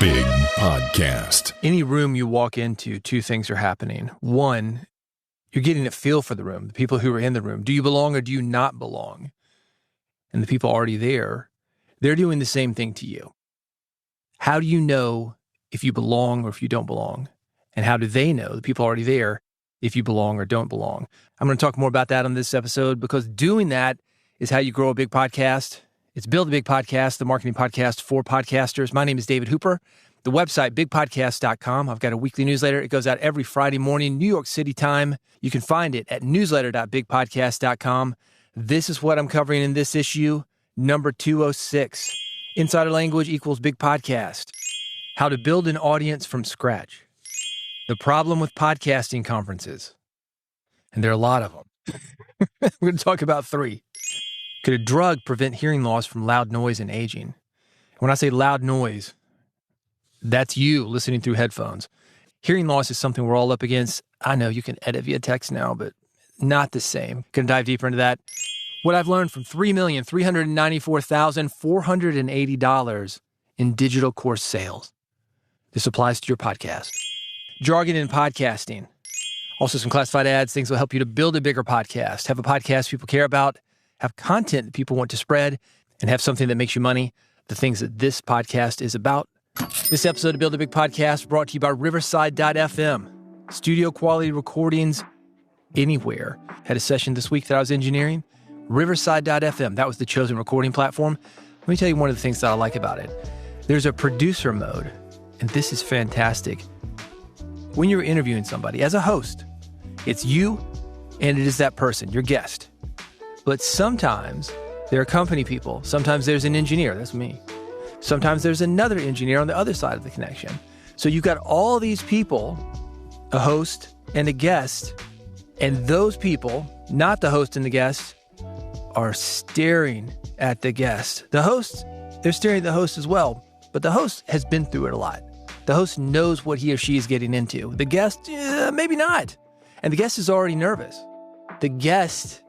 Big Podcast. Any room you walk into, two things are happening. One, you're getting a feel for the room, the people who are in the room. Do you belong or do you not belong? And the people already there, they're doing the same thing to you. How do you know if you belong or if you don't belong? And how do they know, the people already there, if you belong or don't belong? I'm going to talk more about that on this episode because doing that is how you grow a big podcast. It's Build a Big Podcast, the marketing podcast for podcasters. My name is David Hooper. The website, bigpodcast.com. I've got a weekly newsletter. It goes out every Friday morning, New York City time. You can find it at newsletter.bigpodcast.com. This is what I'm covering in this issue, number 206. Insider language equals big podcast. How to build an audience from scratch. The problem with podcasting conferences. And there are a lot of them. We're going to talk about three. Could a drug prevent hearing loss from loud noise and aging? When I say loud noise, that's you listening through headphones. Hearing loss is something we're all up against. I know you can edit via text now, but not the same. Going to dive deeper into that. What I've learned from $3,394,480 in digital course sales. This applies to your podcast. Jargon in podcasting. Also some classified ads, things that will help you to build a bigger podcast, have a podcast people care about, have content that people want to spread, and have something that makes you money, the things that this podcast is about. This episode of Build a Big Podcast brought to you by Riverside.fm. Studio quality recordings anywhere. Had a session this week that I was engineering. Riverside.fm, that was the chosen recording platform. Let me tell you one of the things that I like about it. There's a producer mode, and this is fantastic. When you're interviewing somebody as a host, it's you and it is that person, your guest. But sometimes there are company people. Sometimes there's an engineer, that's me. Sometimes there's another engineer on the other side of the connection. So you've got all these people, a host and a guest, and those people, not the host and the guest, are staring at the guest. The host, they're staring at the host as well, but the host has been through it a lot. The host knows what he or she is getting into. The guest, maybe not. And the guest is already nervous. The guest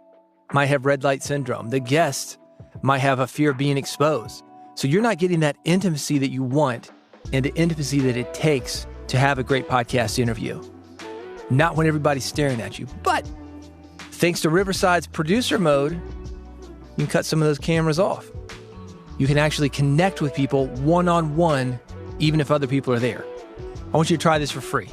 might have red light syndrome. The guest might have a fear of being exposed. So you're not getting that intimacy that you want and the intimacy that it takes to have a great podcast interview. Not when everybody's staring at you. But thanks to Riverside's producer mode, you can cut some of those cameras off. You can actually connect with people one-on-one, even if other people are there. I want you to try this for free.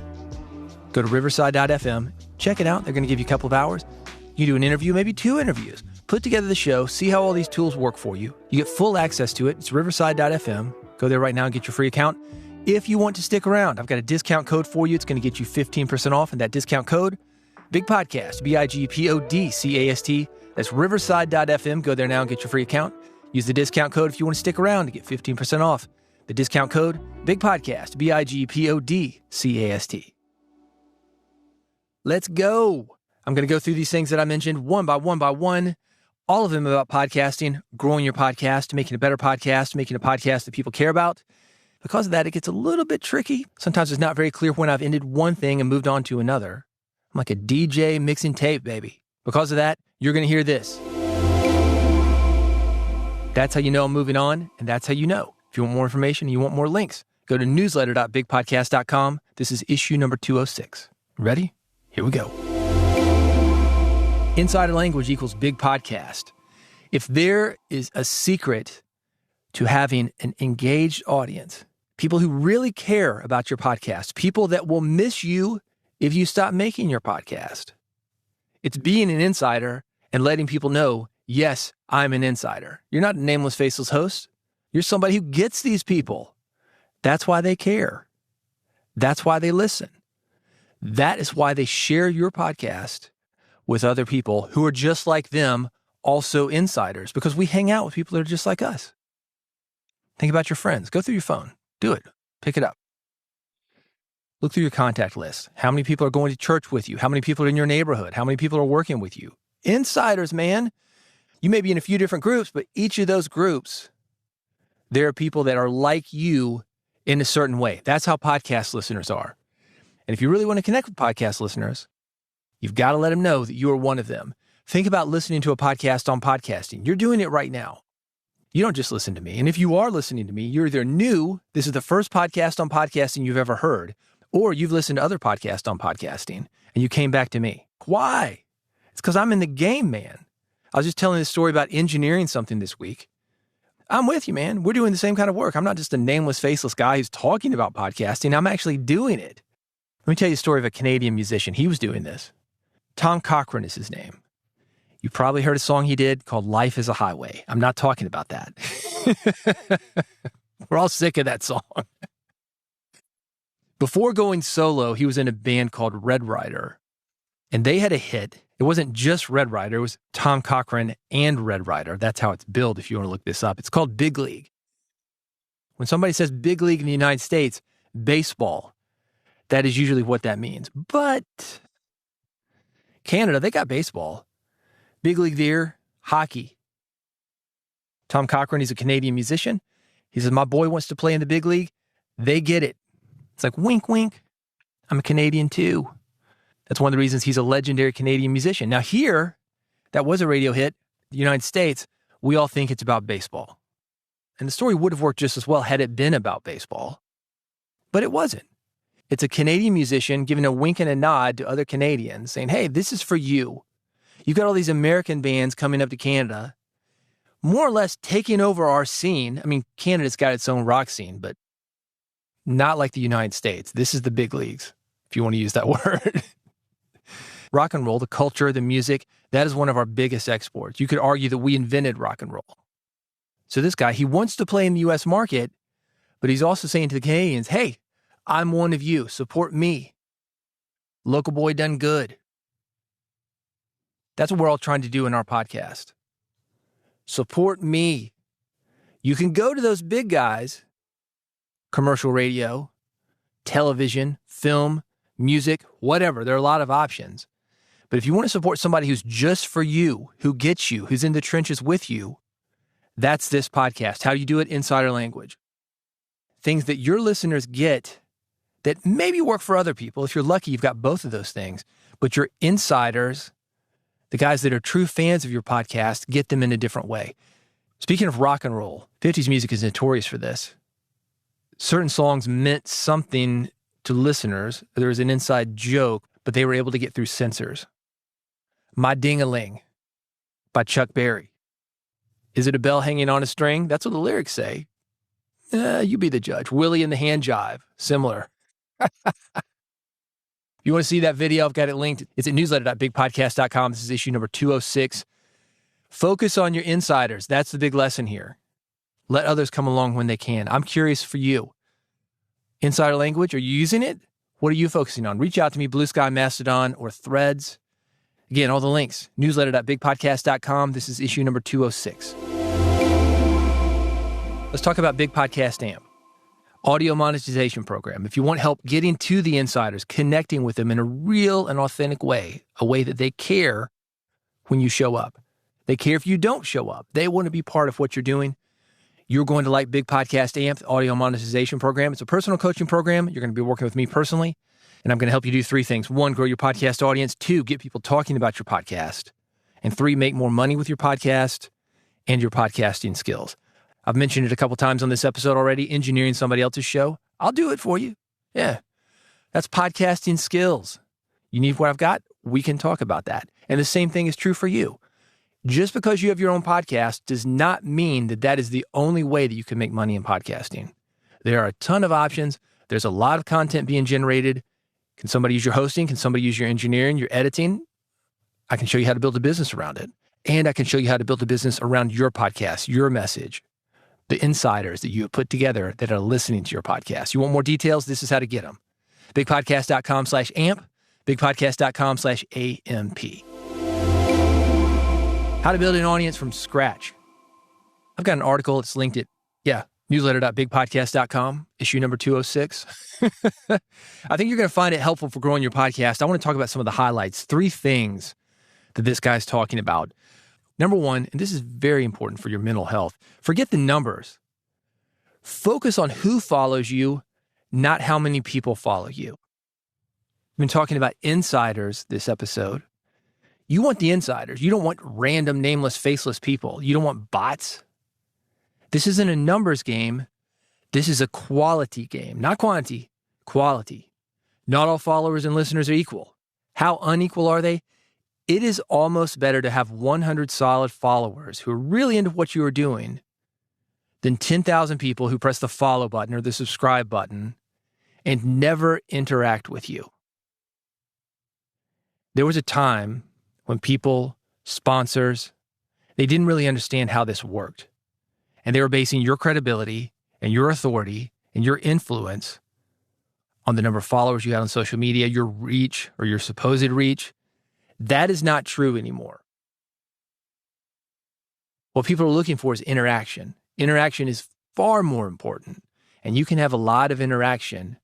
Go to riverside.fm, check it out. They're going to give you a couple of hours. You do an interview, maybe two interviews. Put together the show, see how all these tools work for you. You get full access to it. It's riverside.fm. Go there right now and get your free account. If you want to stick around, I've got a discount code for you. It's going to get you 15% off, and that discount code, Big Podcast, BIGPODCAST. That's riverside.fm. Go there now and get your free account. Use the discount code if you want to stick around to get 15% off. The discount code, Big Podcast, BIGPODCAST. Let's go. I'm going to go through these things that I mentioned one by one, all of them about podcasting, growing your podcast, making a better podcast, making a podcast that people care about. Because of that, it gets a little bit tricky. Sometimes it's not very clear when I've ended one thing and moved on to another. I'm like a DJ mixing tape, baby. Because of that, you're going to hear this. That's how you know I'm moving on, and that's how you know. If you want more information and you want more links, go to newsletter.bigpodcast.com. This is issue number 206. Ready? Here we go. Insider language equals big podcast. If there is a secret to having an engaged audience, people who really care about your podcast, people that will miss you if you stop making your podcast, it's being an insider and letting people know, yes, I'm an insider. You're not a nameless, faceless host. You're somebody who gets these people. That's why they care. That's why they listen. That is why they share your podcast with other people who are just like them, also insiders, because we hang out with people that are just like us. Think about your friends. Go through your phone. Do it. Pick it up. Look through your contact list. How many people are going to church with you? How many people are in your neighborhood? How many people are working with you? Insiders, man. You may be in a few different groups, but each of those groups, there are people that are like you in a certain way. That's how podcast listeners are. And if you really want to connect with podcast listeners, you've got to let them know that you are one of them. Think about listening to a podcast on podcasting. You're doing it right now. You don't just listen to me. And if you are listening to me, you're either new, this is the first podcast on podcasting you've ever heard, or you've listened to other podcasts on podcasting and you came back to me. Why? It's because I'm in the game, man. I was just telling this story about engineering something this week. I'm with you, man. We're doing the same kind of work. I'm not just a nameless, faceless guy who's talking about podcasting. I'm actually doing it. Let me tell you a story of a Canadian musician. He was doing this. Tom Cochrane is his name. You probably heard a song he did called Life is a Highway. I'm not talking about that. We're all sick of that song. Before going solo, he was in a band called Red Rider, and they had a hit. It wasn't just Red Rider. It was Tom Cochrane and Red Rider. That's how it's billed if you want to look this up. It's called Big League. When somebody says Big League in the United States, baseball, that is usually what that means. But Canada, they got baseball. Big League there, hockey. Tom Cochrane, he's a Canadian musician. He says, my boy wants to play in the big league. They get it. It's like, wink, wink. I'm a Canadian too. That's one of the reasons he's a legendary Canadian musician. Now here, that was a radio hit, the United States, we all think it's about baseball. And the story would have worked just as well had it been about baseball. But it wasn't. It's a Canadian musician giving a wink and a nod to other Canadians saying, hey, this is for you. You've got all these American bands coming up to Canada, more or less taking over our scene. I mean, Canada's got its own rock scene, but not like the United States. This is the big leagues, if you want to use that word. Rock and roll, the culture, the music, that is one of our biggest exports. You could argue that we invented rock and roll. So this guy, he wants to play in the U.S. market, but he's also saying to the Canadians, hey, I'm one of you. Support me. Local boy done good. That's what we're all trying to do in our podcast. Support me. You can go to those big guys, commercial radio, television, film, music, whatever. There are a lot of options. But if you want to support somebody who's just for you, who gets you, who's in the trenches with you, that's this podcast. How do you do it? Insider language. Things that your listeners get that maybe work for other people. If you're lucky, you've got both of those things. But your insiders, the guys that are true fans of your podcast, get them in a different way. Speaking of rock and roll, 50s music is notorious for this. Certain songs meant something to listeners. There was an inside joke, but they were able to get through censors. My Ding-a-Ling by Chuck Berry. Is it a bell hanging on a string? That's what the lyrics say. You be the judge. Willie and the Hand Jive. Similar. You want to see that video? I've got it linked. It's at newsletter.bigpodcast.com. This is issue number 206. Focus on your insiders. That's the big lesson here. Let others come along when they can. I'm curious for you. Insider language, are you using it? What are you focusing on? Reach out to me, Blue Sky, Mastodon, or Threads. Again, all the links, newsletter.bigpodcast.com. This is issue number 206. Let's talk about Big Podcast Amp. Audio monetization program. If you want help getting to the insiders, connecting with them in a real and authentic way, a way that they care when you show up. They care if you don't show up. They want to be part of what you're doing. You're going to like Big Podcast Amp, the audio monetization program. It's a personal coaching program. You're going to be working with me personally, and I'm going to help you do three things. One, grow your podcast audience. Two, get people talking about your podcast. And three, make more money with your podcast and your podcasting skills. I've mentioned it a couple times on this episode already, engineering somebody else's show. I'll do it for you. Yeah, that's podcasting skills. You need what I've got? We can talk about that. And the same thing is true for you. Just because you have your own podcast does not mean that that is the only way that you can make money in podcasting. There are a ton of options. There's a lot of content being generated. Can somebody use your hosting? Can somebody use your engineering, your editing? I can show you how to build a business around it. And I can show you how to build a business around your podcast, your message, the insiders that you have put together that are listening to your podcast. You want more details? This is how to get them. Bigpodcast.com/amp, bigpodcast.com/AMP. How to build an audience from scratch. I've got an article. It's linked at, newsletter.bigpodcast.com, issue number 206. I think you're going to find it helpful for growing your podcast. I want to talk about some of the highlights, 3 things that this guy's talking about. Number 1, and this is very important for your mental health, forget the numbers. Focus on who follows you, not how many people follow you. I've been talking about insiders this episode. You want the insiders. You don't want random, nameless, faceless people. You don't want bots. This isn't a numbers game. This is a quality game, not quantity, quality. Not all followers and listeners are equal. How unequal are they? It is almost better to have 100 solid followers who are really into what you are doing than 10,000 people who press the follow button or the subscribe button and never interact with you. There was a time when people, sponsors, they didn't really understand how this worked. And they were basing your credibility and your authority and your influence on the number of followers you had on social media, your reach or your supposed reach. That is not true anymore. What people are looking for is interaction. Interaction is far more important, and you can have a lot of interaction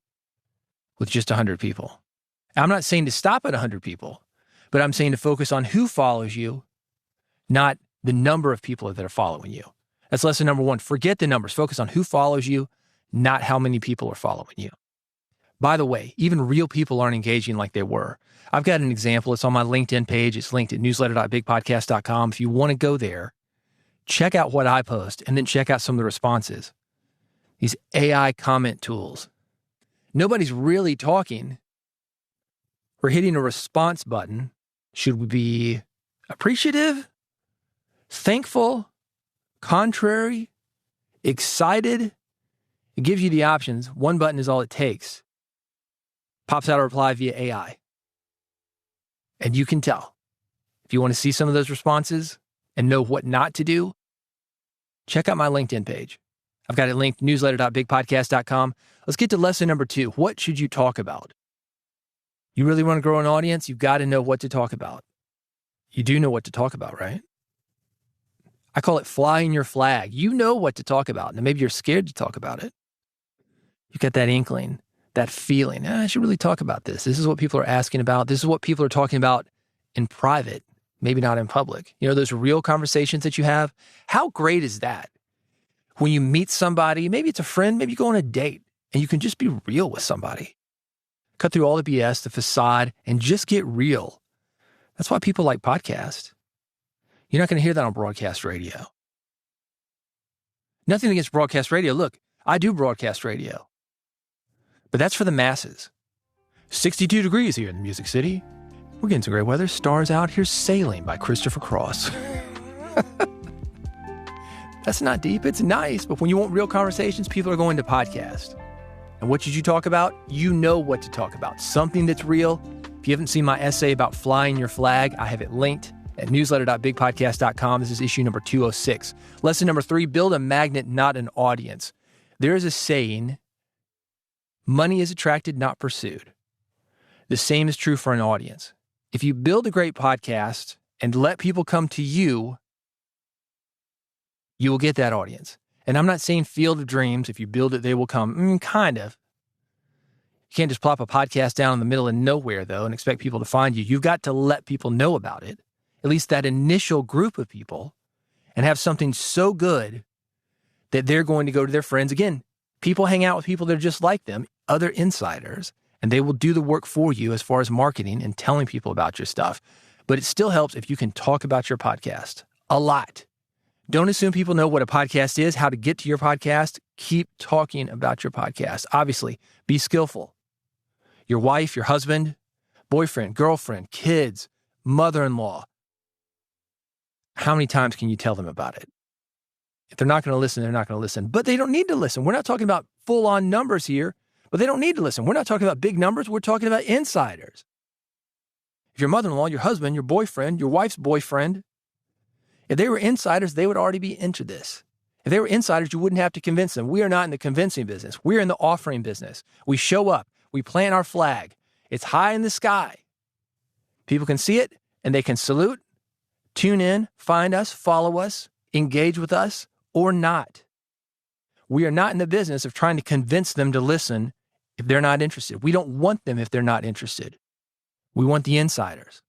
with just 100 people. I'm not saying to stop at 100 people, but I'm saying to focus on who follows you, not the number of people that are following you. That's lesson number one. Forget the numbers. Focus on who follows you, not how many people are following you. By the way, even real people aren't engaging like they were. I've got an example. It's on my LinkedIn page. It's linked at newsletter.bigpodcast.com. If you want to go there, check out what I post and then check out some of the responses. These AI comment tools. Nobody's really talking. We're hitting a response button. Should we be appreciative, thankful, contrary, excited? It gives you the options. One button is all it takes. Pops out a reply via AI. And you can tell. If you want to see some of those responses and know what not to do, check out my LinkedIn page. I've got it linked, newsletter.bigpodcast.com. Let's get to lesson number 2. What should you talk about? You really want to grow an audience? You've got to know what to talk about. You do know what to talk about, right? I call it flying your flag. You know what to talk about. Now, maybe you're scared to talk about it. You get that inkling, that feeling. I should really talk about this. This is what people are asking about. This is what people are talking about in private, maybe not in public. You know, those real conversations that you have. How great is that? When you meet somebody, maybe it's a friend, maybe you go on a date, and you can just be real with somebody. Cut through all the BS, the facade, and just get real. That's why people like podcasts. You're not going to hear that on broadcast radio. Nothing against broadcast radio. Look, I do broadcast radio. But that's for the masses. 62 degrees here in the Music City. We're getting some great weather. Stars out. Here's Sailing by Christopher Cross. That's not deep. It's nice. But when you want real conversations, people are going to podcast. And what should you talk about? You know what to talk about. Something that's real. If you haven't seen my essay about flying your flag, I have it linked at newsletter.bigpodcast.com. This is issue number 206. Lesson number 3, build a magnet, not an audience. There is a saying, money is attracted, not pursued. The same is true for an audience. If you build a great podcast and let people come to you, you will get that audience. And I'm not saying field of dreams. If you build it, they will come. Kind of. You can't just plop a podcast down in the middle of nowhere, though, and expect people to find you. You've got to let people know about it, at least that initial group of people, and have something so good that they're going to go to their friends. Again, people hang out with people that are just like them, other insiders, and they will do the work for you as far as marketing and telling people about your stuff. But it still helps if you can talk about your podcast a lot. Don't assume people know what a podcast is, how to get to your podcast. Keep talking about your podcast. Obviously, be skillful. Your wife, your husband, boyfriend, girlfriend, kids, mother-in-law. How many times can you tell them about it? If they're not going to listen, they're not going to listen. But they don't need to listen. We're not talking about full-on numbers here, but they don't need to listen. We're not talking about big numbers. We're talking about insiders. If your mother-in-law, your husband, your boyfriend, your wife's boyfriend, if they were insiders, they would already be into this. If they were insiders, you wouldn't have to convince them. We are not in the convincing business. We're in the offering business. We show up. We plant our flag. It's high in the sky. People can see it, and they can salute, tune in, find us, follow us, engage with us, or not. We are not in the business of trying to convince them to listen if they're not interested. We don't want them if they're not interested. We want the insiders.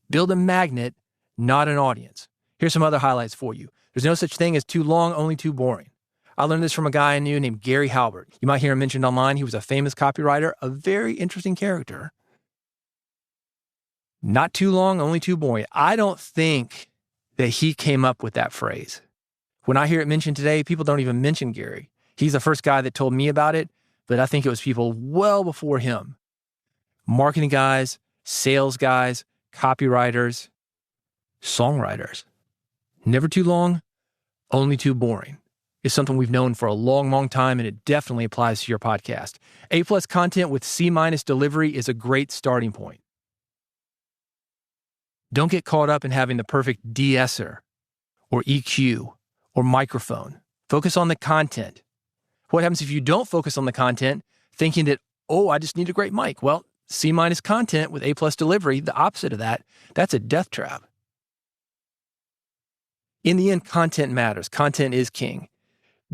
Build a magnet, not an audience. Here's some other highlights for you. There's no such thing as too long, only too boring. I learned this from a guy I knew named Gary Halbert. You might hear him mentioned online. He was a famous copywriter, a very interesting character. Not too long, only too boring. I don't think that he came up with that phrase. When I hear it mentioned today, people don't even mention Gary. He's the first guy that told me about it, but I think it was people well before him. Marketing guys, sales guys, copywriters, songwriters. Never too long, only too boring. It's something we've known for a long, long time, and it definitely applies to your podcast. A+ content with C- delivery is a great starting point. Don't get caught up in having the perfect de-esser or EQ or microphone. Focus on the content. What happens if you don't focus on the content, thinking that, I just need a great mic? Well, C- content with A+ delivery, the opposite of that, that's a death trap. In the end, content matters. Content is king.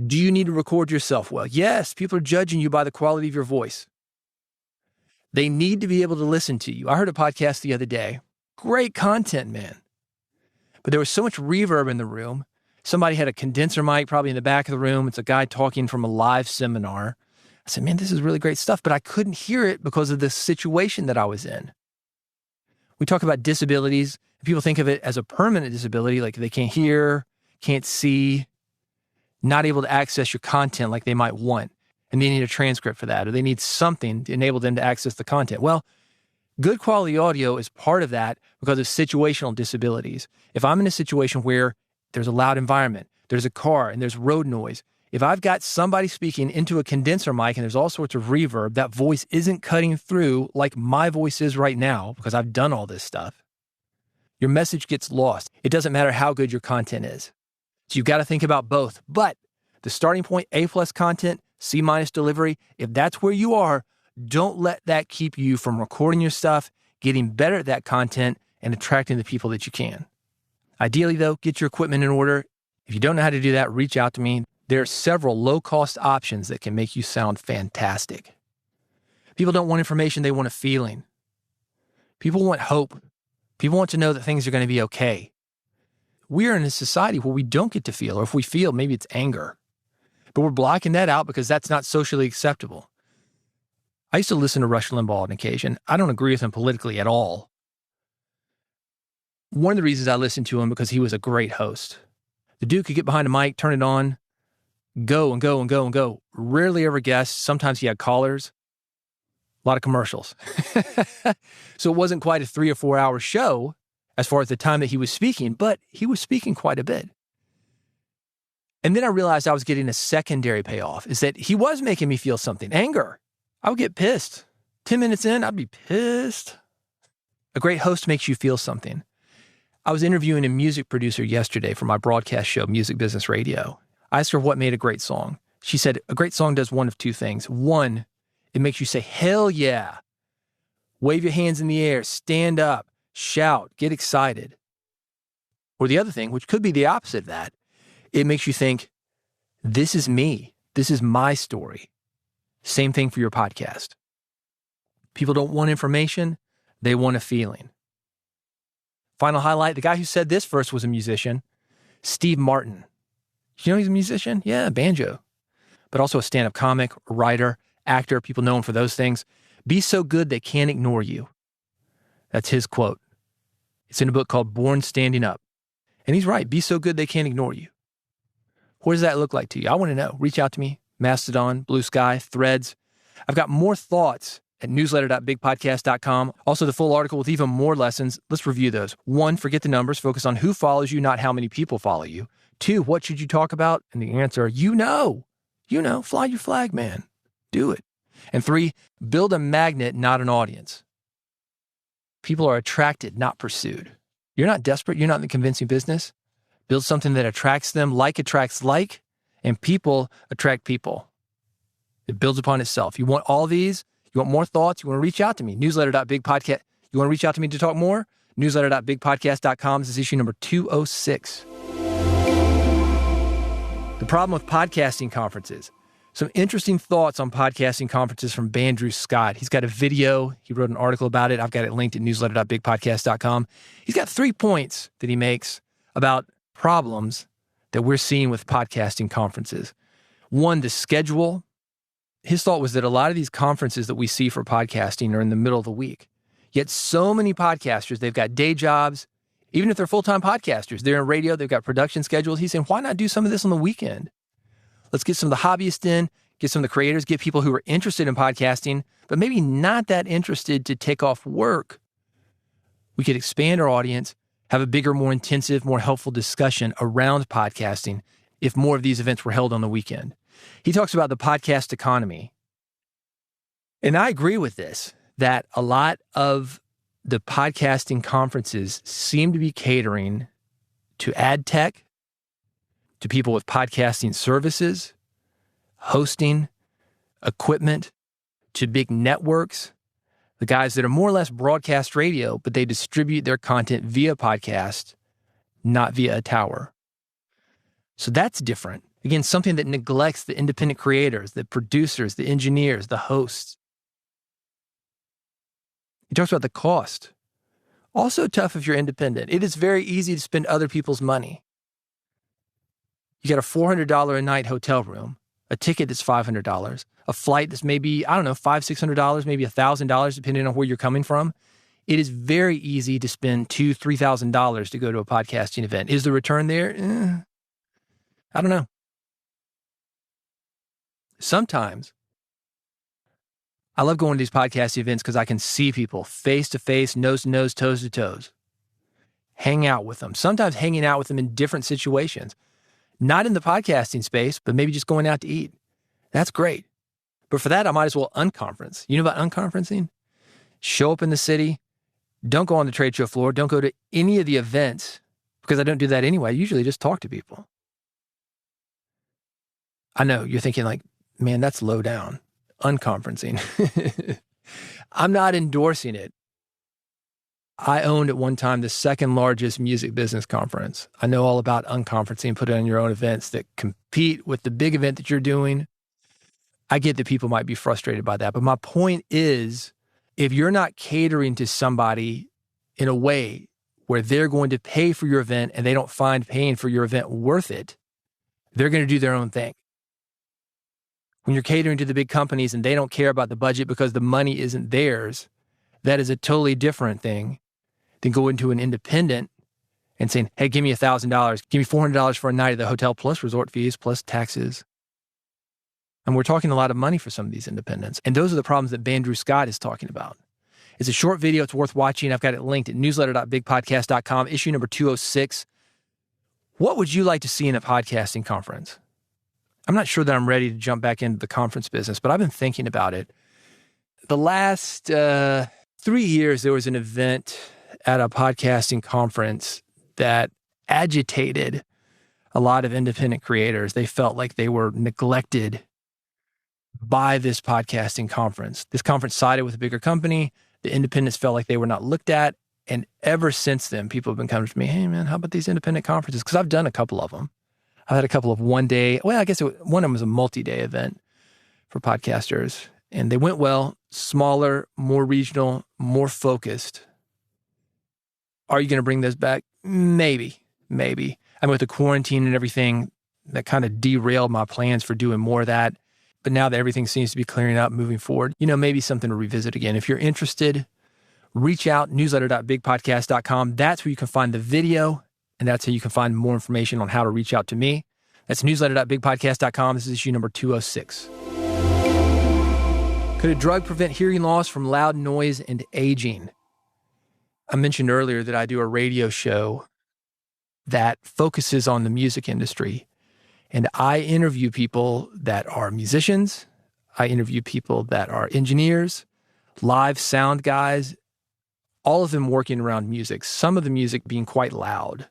Do you need to record yourself well? Yes, people are judging you by the quality of your voice. They need to be able to listen to you. I heard a podcast the other day. Great content, man. But there was so much reverb in the room. Somebody had a condenser mic probably in the back of the room. It's a guy talking from a live seminar. I said, man, this is really great stuff, but I couldn't hear it because of the situation that I was in. We talk about disabilities. People think of it as a permanent disability, like they can't hear, can't see, not able to access your content like they might want. And they need a transcript for that, or they need something to enable them to access the content. Well, good quality audio is part of that because of situational disabilities. If I'm in a situation where there's a loud environment, there's a car, and there's road noise, if I've got somebody speaking into a condenser mic and there's all sorts of reverb, that voice isn't cutting through like my voice is right now because I've done all this stuff. Your message gets lost. It doesn't matter how good your content is. So you've got to think about both. But the starting point, A+ content, C- delivery, if that's where you are, don't let that keep you from recording your stuff, getting better at that content, and attracting the people that you can. Ideally, though, get your equipment in order. If you don't know how to do that, reach out to me. There are several low-cost options that can make you sound fantastic. People don't want information, they want a feeling. People want hope. People want to know that things are going to be okay. We're in a society where we don't get to feel, or if we feel, maybe it's anger. But we're blocking that out because that's not socially acceptable. I used to listen to Rush Limbaugh on occasion. I don't agree with him politically at all. One of the reasons I listened to him because he was a great host. The dude could get behind a mic, turn it on, go and go and go and go. Rarely ever guests. Sometimes he had callers. A lot of commercials. So it wasn't quite a 3 or 4 hour show as far as the time that he was speaking, but he was speaking quite a bit. And then I realized I was getting a secondary payoff, is that he was making me feel something, anger. I would get pissed. 10 minutes in, I'd be pissed. A great host makes you feel something. I was interviewing a music producer yesterday for my broadcast show, Music Business Radio. I asked her what made a great song. She said, a great song does one of two things. One, it makes you say, hell yeah. Wave your hands in the air, stand up, shout, get excited. Or the other thing, which could be the opposite of that, it makes you think, this is me. This is my story. Same thing for your podcast. People don't want information. They want a feeling. Final highlight, the guy who said this first was a musician, Steve Martin. You know he's a musician? Yeah, banjo. But also a stand-up comic, writer, actor. People know him for those things. Be so good they can't ignore you. That's his quote. It's in a book called Born Standing Up. And he's right. Be so good they can't ignore you. What does that look like to you? I want to know. Reach out to me. Mastodon, Blue Sky, Threads. I've got more thoughts at newsletter.bigpodcast.com. Also, the full article with even more lessons. Let's review those. 1, forget the numbers. Focus on who follows you, not how many people follow you. 2, what should you talk about? And the answer, you know, fly your flag, man. Do it. And 3, build a magnet, not an audience. People are attracted, not pursued. You're not desperate. You're not in the convincing business. Build something that attracts them. Like attracts like, and people attract people. It builds upon itself. You want all these? You want more thoughts? You want to reach out to me? Newsletter.bigpodcast. You want to reach out to me to talk more? Newsletter.bigpodcast.com. This is issue number 206. The problem with podcasting conferences. Some interesting thoughts on podcasting conferences from Bandrew Scott. He's got a video. He wrote an article about it. I've got it linked at newsletter.bigpodcast.com. He's got 3 points that he makes about problems that we're seeing with podcasting conferences. 1, the schedule. His thought was that a lot of these conferences that we see for podcasting are in the middle of the week. Yet so many podcasters, they've got day jobs. Even if they're full-time podcasters, they're in radio, they've got production schedules. He's saying, why not do some of this on the weekend? Let's get some of the hobbyists in, get some of the creators, get people who are interested in podcasting, but maybe not that interested to take off work. We could expand our audience, have a bigger, more intensive, more helpful discussion around podcasting if more of these events were held on the weekend. He talks about the podcast economy. And I agree with this, that a lot of the podcasting conferences seem to be catering to ad tech, to people with podcasting services, hosting, equipment, to big networks, the guys that are more or less broadcast radio, but they distribute their content via podcast, not via a tower. So that's different. Again, something that neglects the independent creators, the producers, the engineers, the hosts. He talks about the cost. Also tough if you're independent. It is very easy to spend other people's money. You got a $400 a night hotel room, a ticket that's $500, a flight that's maybe, $500, $600, maybe $1,000, depending on where you're coming from. It is very easy to spend $2,000, $3,000 to go to a podcasting event. Is the return there? I don't know. Sometimes I love going to these podcast events because I can see people face to face, nose to nose, toes to toes. Hang out with them. Sometimes hanging out with them in different situations. Not in the podcasting space, but maybe just going out to eat. That's great. But for that, I might as well unconference. You know about unconferencing? Show up in the city. Don't go on the trade show floor. Don't go to any of the events because I don't do that anyway. I usually just talk to people. I know you're thinking like, man, that's low down. Unconferencing. I'm not endorsing it. I owned at one time the second largest music business conference. I know all about unconferencing, put it on your own events that compete with the big event that you're doing. I get that people might be frustrated by that. But my point is, if you're not catering to somebody in a way where they're going to pay for your event and they don't find paying for your event worth it, they're going to do their own thing. When you're catering to the big companies and they don't care about the budget because the money isn't theirs, that is a totally different thing than going to an independent and saying, hey, give me $1,000, give me $400 for a night at the hotel plus resort fees plus taxes. And we're talking a lot of money for some of these independents. And those are the problems that Andrew Scott is talking about. It's a short video. It's worth watching. I've got it linked at newsletter.bigpodcast.com, issue number 206. What would you like to see in a podcasting conference? I'm not sure that I'm ready to jump back into the conference business, but I've been thinking about it. The last 3 years, there was an event at a podcasting conference that agitated a lot of independent creators. They felt like they were neglected by this podcasting conference. This conference sided with a bigger company. The independents felt like they were not looked at. And ever since then, people have been coming to me, hey, man, how about these independent conferences? Because I've done a couple of them. I had a couple of one of them was a multi-day event for podcasters. And they went well, smaller, more regional, more focused. Are you going to bring those back? Maybe. I mean, with the quarantine and everything, that kind of derailed my plans for doing more of that. But now that everything seems to be clearing up, moving forward, maybe something to revisit again. If you're interested, reach out, newsletter.bigpodcast.com. That's where you can find the video, and that's how you can find more information on how to reach out to me. That's newsletter.bigpodcast.com. This is issue number 206. Could a drug prevent hearing loss from loud noise and aging? I mentioned earlier that I do a radio show that focuses on the music industry. And I interview people that are musicians. I interview people that are engineers, live sound guys, all of them working around music, some of the music being quite loud.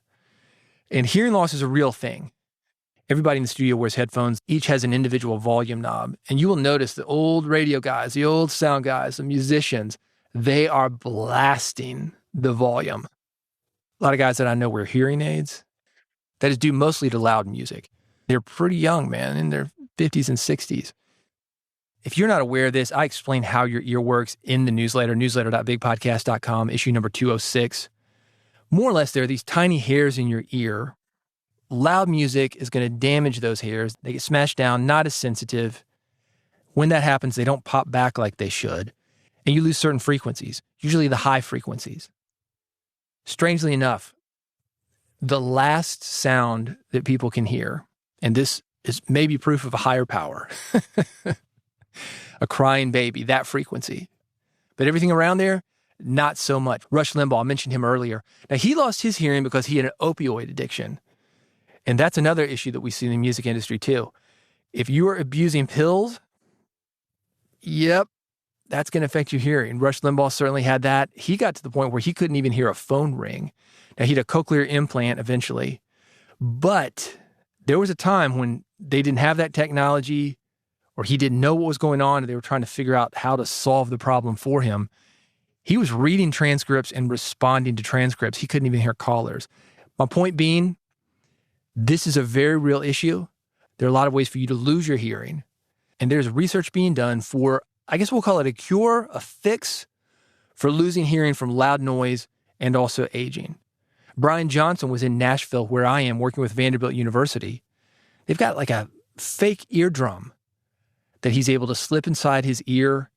And hearing loss is a real thing. Everybody in the studio wears headphones. Each has an individual volume knob. And you will notice the old radio guys, the old sound guys, the musicians, they are blasting the volume. A lot of guys that I know wear hearing aids. That is due mostly to loud music. They're pretty young, man, in their 50s and 60s. If you're not aware of this, I explain how your ear works in the newsletter, newsletter.bigpodcast.com, issue number 206. More or less, there are these tiny hairs in your ear. Loud music is going to damage those hairs. They get smashed down, not as sensitive. When that happens, they don't pop back like they should. And you lose certain frequencies, usually the high frequencies. Strangely enough, The last sound that people can hear, and this is maybe proof of a higher power, a crying baby, that frequency. But everything around there, not so much. Rush Limbaugh, I mentioned him earlier. Now, he lost his hearing because he had an opioid addiction. And that's another issue that we see in the music industry too. If you are abusing pills, yep, that's going to affect your hearing. Rush Limbaugh certainly had that. He got to the point where he couldn't even hear a phone ring. Now, he had a cochlear implant eventually. But there was a time when they didn't have that technology, or he didn't know what was going on, and they were trying to figure out how to solve the problem for him. He was reading transcripts and responding to transcripts. He couldn't even hear callers. My point being, this is a very real issue. There are a lot of ways for you to lose your hearing. And there's research being done for, I guess we'll call it a cure, a fix for losing hearing from loud noise and also aging. Brian Johnson was in Nashville, where I am, working with Vanderbilt University. They've got like a fake eardrum that he's able to slip inside his ear.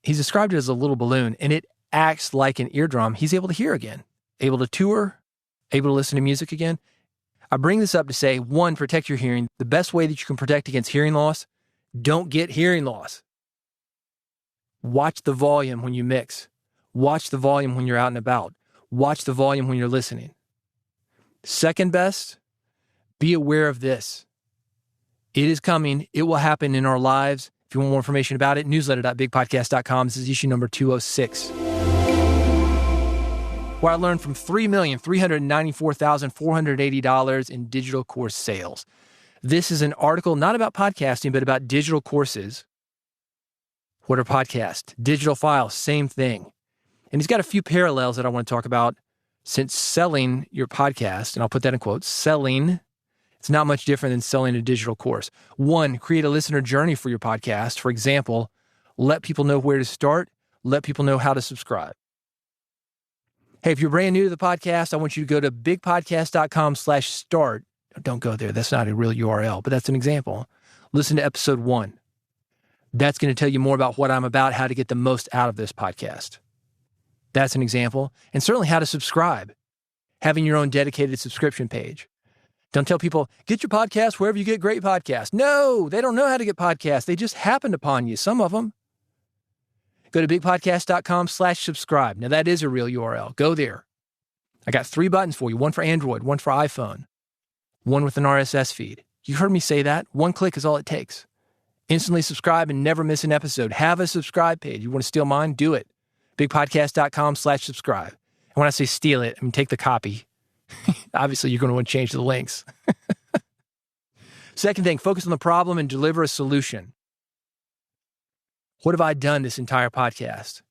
He's described it as a little balloon, and it acts like an eardrum. He's able to hear again, able to tour, able to listen to music again. I bring this up to say, one, protect your hearing. The best way that you can protect against hearing loss, don't get hearing loss. Watch the volume when you mix. Watch the volume when you're out and about. Watch the volume when you're listening. Second best, be aware of this. It is coming. It will happen in our lives. If you want more information about it, newsletter.bigpodcast.com. This is issue number 206. Where I learned from $3,394,480 in digital course sales. This is an article not about podcasting, but about digital courses. What are podcasts? Digital files, same thing. And he's got a few parallels that I want to talk about, since selling your podcast, and I'll put that in quotes, selling, it's not much different than selling a digital course. One, create a listener journey for your podcast. For example, let people know where to start, let people know how to subscribe. Hey, if you're brand new to the podcast, I want you to go to bigpodcast.com/start. Don't go there. That's not a real URL, but that's an example. Listen to episode 1. That's going to tell you more about what I'm about, how to get the most out of this podcast. That's an example. And certainly how to subscribe, having your own dedicated subscription page. Don't tell people, get your podcast wherever you get great podcasts. No, they don't know how to get podcasts. They just happened upon you, some of them. Go to bigpodcast.com/subscribe. Now, that is a real URL. Go there. I got 3 buttons for you, one for Android, one for iPhone, one with an RSS feed. You heard me say that. 1 click is all it takes. Instantly subscribe and never miss an episode. Have a subscribe page. You want to steal mine? Do it. bigpodcast.com/subscribe. And when I say steal it, I mean take the copy. Obviously, you're going to want to change the links. Second thing, focus on the problem and deliver a solution. What have I done this entire podcast?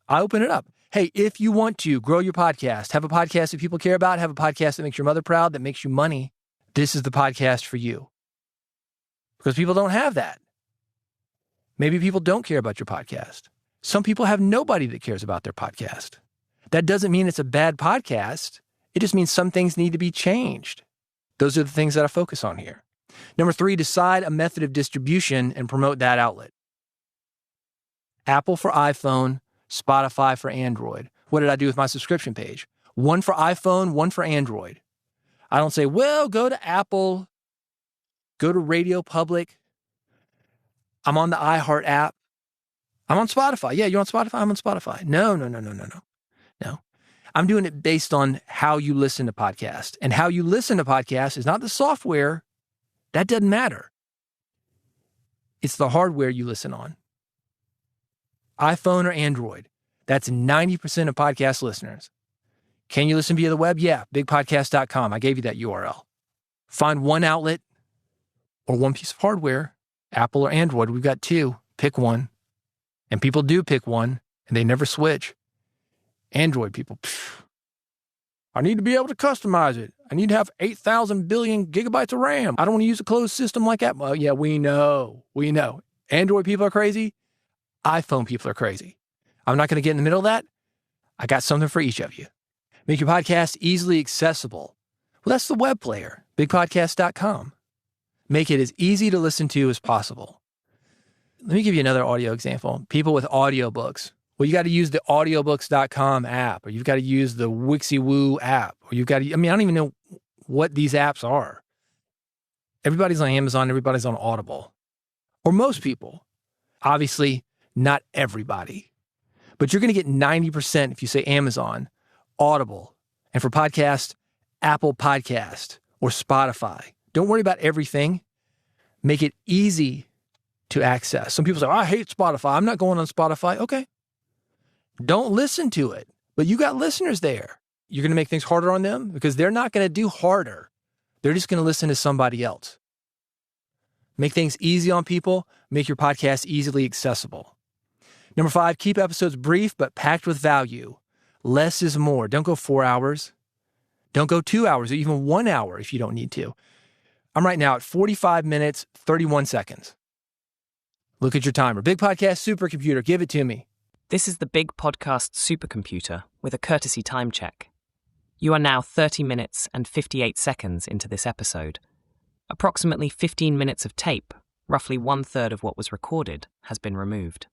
I open it up. Hey, if you want to grow your podcast, have a podcast that people care about, have a podcast that makes your mother proud, that makes you money, this is the podcast for you. Because people don't have that. Maybe people don't care about your podcast. Some people have nobody that cares about their podcast. That doesn't mean it's a bad podcast. It just means some things need to be changed. Those are the things that I focus on here. Number 3, decide a method of distribution and promote that outlet. Apple for iPhone, Spotify for Android. What did I do with my subscription page? 1 for iPhone, 1 for Android. I don't say, well, go to Apple, go to Radio Public. I'm on the iHeart app. I'm on Spotify. Yeah, you're on Spotify? I'm on Spotify. No. I'm doing it based on how you listen to podcasts. And how you listen to podcasts is not the software. That doesn't matter. It's the hardware you listen on. iPhone or Android. That's 90% of podcast listeners. Can you listen via the web? Yeah, bigpodcast.com. I gave you that URL. Find one outlet or one piece of hardware, Apple or Android. We've got 2. Pick one. And people do pick one, and they never switch. Android people, I need to be able to customize it. I need to have 8,000 billion gigabytes of RAM. I don't want to use a closed system like that. Well, yeah, we know. Android people are crazy. iPhone people are crazy. I'm not going to get in the middle of that. I got something for each of you. Make your podcast easily accessible. Well, that's the web player, bigpodcast.com. Make it as easy to listen to as possible. Let me give you another audio example. People with audiobooks. Well, you got to use the audiobooks.com app, or you've got to use the WixiWoo app, or you've got to, I don't even know what these apps are. Everybody's on Amazon, everybody's on Audible. Or most people. Obviously, not everybody. But you're going to get 90% if you say Amazon, Audible, and for podcast, Apple Podcast or Spotify. Don't worry about everything. Make it easy to access. Some people say, I hate Spotify. I'm not going on Spotify. Okay. Don't listen to it. But you got listeners there. You're going to make things harder on them because they're not going to do harder. They're just going to listen to somebody else. Make things easy on people. Make your podcast easily accessible. Number 5, keep episodes brief but packed with value. Less is more. Don't go 4 hours. Don't go 2 hours or even 1 hour if you don't need to. I'm right now at 45 minutes, 31 seconds. Look at your timer. Big Podcast Supercomputer, give it to me. This is the Big Podcast Supercomputer with a courtesy time check. You are now 30 minutes and 58 seconds into this episode. Approximately 15 minutes of tape, roughly 1/3 of what was recorded, has been removed.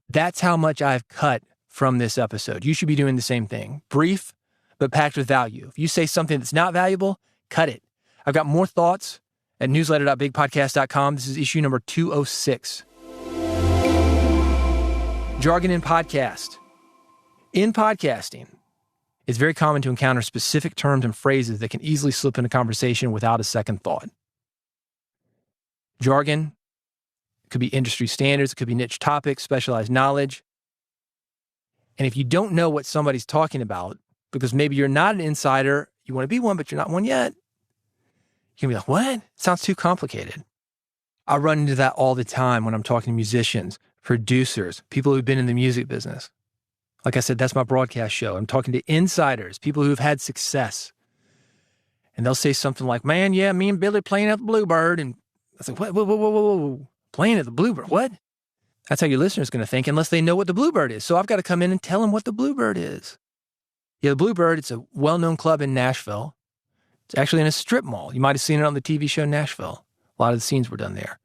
That's how much I've cut from this episode. You should be doing the same thing. Brief, but packed with value. If you say something that's not valuable, cut it. I've got more thoughts at newsletter.bigpodcast.com. This is issue number 206. Jargon in podcast. In podcasting, it's very common to encounter specific terms and phrases that can easily slip into conversation without a second thought. Jargon could be industry standards, it could be niche topics, specialized knowledge. And if you don't know what somebody's talking about, because maybe you're not an insider, you want to be one, but you're not one yet, you can be like, what? Sounds too complicated. I run into that all the time when I'm talking to musicians, producers, people who've been in the music business. Like I said, that's my broadcast show. I'm talking to insiders, people who've had success. And they'll say something like, man, yeah, me and Billy playing at the Bluebird. And I was like, what? Whoa. Playing at the Bluebird? What? That's how your listener's going to think unless they know what the Bluebird is. So I've got to come in and tell them what the Bluebird is. Yeah, the Bluebird, it's a well-known club in Nashville. It's actually in a strip mall. You might have seen it on the TV show Nashville. A lot of the scenes were done there.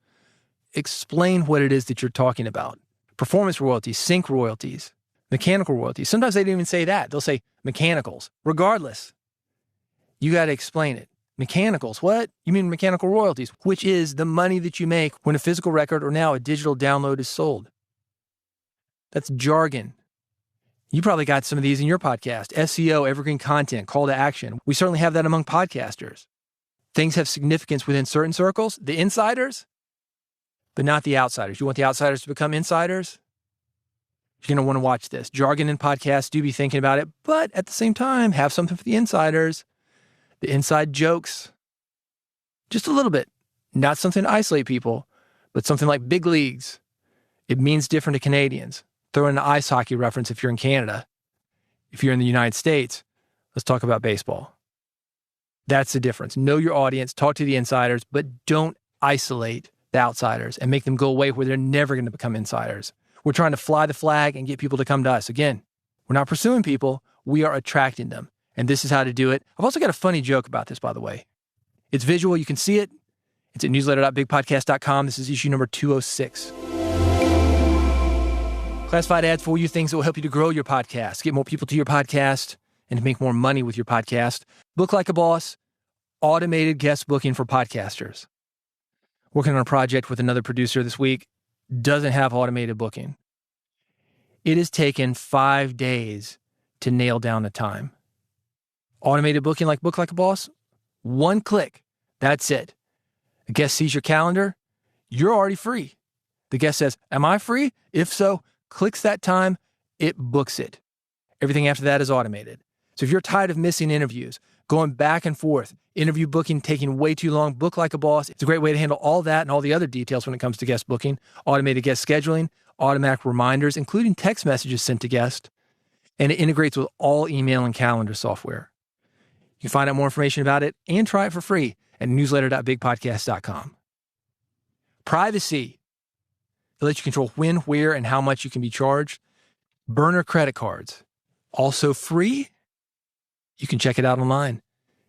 Explain what it is that you're talking about. Performance royalties, sync royalties, mechanical royalties. Sometimes they don't even say that. They'll say mechanicals. Regardless, you got to explain it. Mechanicals, what? You mean mechanical royalties, which is the money that you make when a physical record or now a digital download is sold. That's jargon. You probably got some of these in your podcast. SEO, evergreen content, call to action. We certainly have that among podcasters. Things have significance within certain circles, the insiders, but not the outsiders. You want the outsiders to become insiders? You're going to want to watch this. Jargon in podcasts, do be thinking about it, but at the same time, have something for the insiders. The inside jokes, just a little bit. Not something to isolate people, but something like big leagues. It means different to Canadians. Throw in an ice hockey reference if you're in Canada. If you're in the United States, let's talk about baseball. That's the difference. Know your audience, talk to the insiders, but don't isolate the outsiders and make them go away where they're never going to become insiders. We're trying to fly the flag and get people to come to us. Again, we're not pursuing people. We are attracting them. And this is how to do it. I've also got a funny joke about this, by the way. It's visual. You can see it. It's at newsletter.bigpodcast.com. This is issue number 206. Classified ads for you, things that will help you to grow your podcast, get more people to your podcast, and to make more money with your podcast. Book Like a Boss, automated guest booking for podcasters. Working on a project with another producer this week, doesn't have automated booking. It has taken 5 days to nail down the time. Automated booking like Book Like a Boss, 1 click, that's it. A guest sees your calendar, you're already free. The guest says, am I free? If so, clicks that time, it books it. Everything after that is automated. So if you're tired of missing interviews, going back and forth, interview booking taking way too long, Book Like a Boss. It's a great way to handle all that and all the other details when it comes to guest booking, automated guest scheduling, automatic reminders, including text messages sent to guests, and it integrates with all email and calendar software. You can find out more information about it and try it for free at newsletter.bigpodcast.com. Privacy. It lets you control when, where, and how much you can be charged. Burner credit cards. Also free. You can check it out online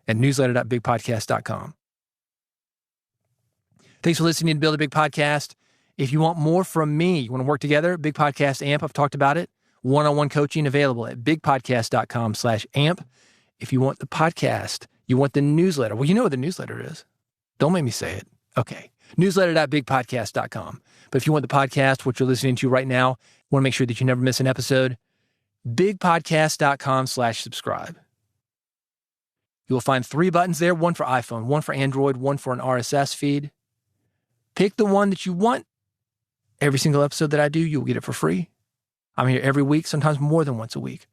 at newsletter.bigpodcast.com. Thanks for listening to Build a Big Podcast. If you want more from me, you want to work together, Big Podcast AMP, I've talked about it. One-on-one coaching available at bigpodcast.com/AMP. If you want the podcast, You want the newsletter. Well, you know what the newsletter is. Don't make me say it. Okay. Newsletter.bigpodcast.com. But if you want the podcast, what you're listening to right now, want to make sure that you never miss an episode, bigpodcast.com/subscribe. You will find 3 buttons there, one for iPhone, one for Android, one for an RSS feed. Pick the one that you want. Every single episode that I do, you'll get it for free. I'm here every week, sometimes more than once a week.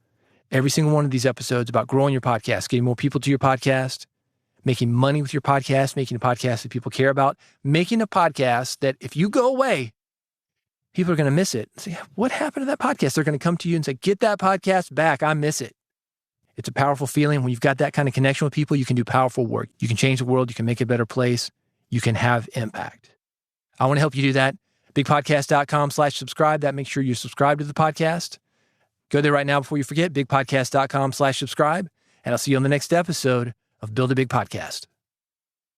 Every single one of these episodes about growing your podcast, getting more people to your podcast, making money with your podcast, making a podcast that people care about, making a podcast that if you go away, people are going to miss it. Say, what happened to that podcast? They're going to come to you and say, get that podcast back. I miss it. It's a powerful feeling. When you've got that kind of connection with people, you can do powerful work. You can change the world. You can make it a better place. You can have impact. I want to help you do that. Bigpodcast.com/subscribe. That makes sure you subscribe to the podcast. Go there right now before you forget, bigpodcast.com/subscribe. And I'll see you on the next episode of Build a Big Podcast.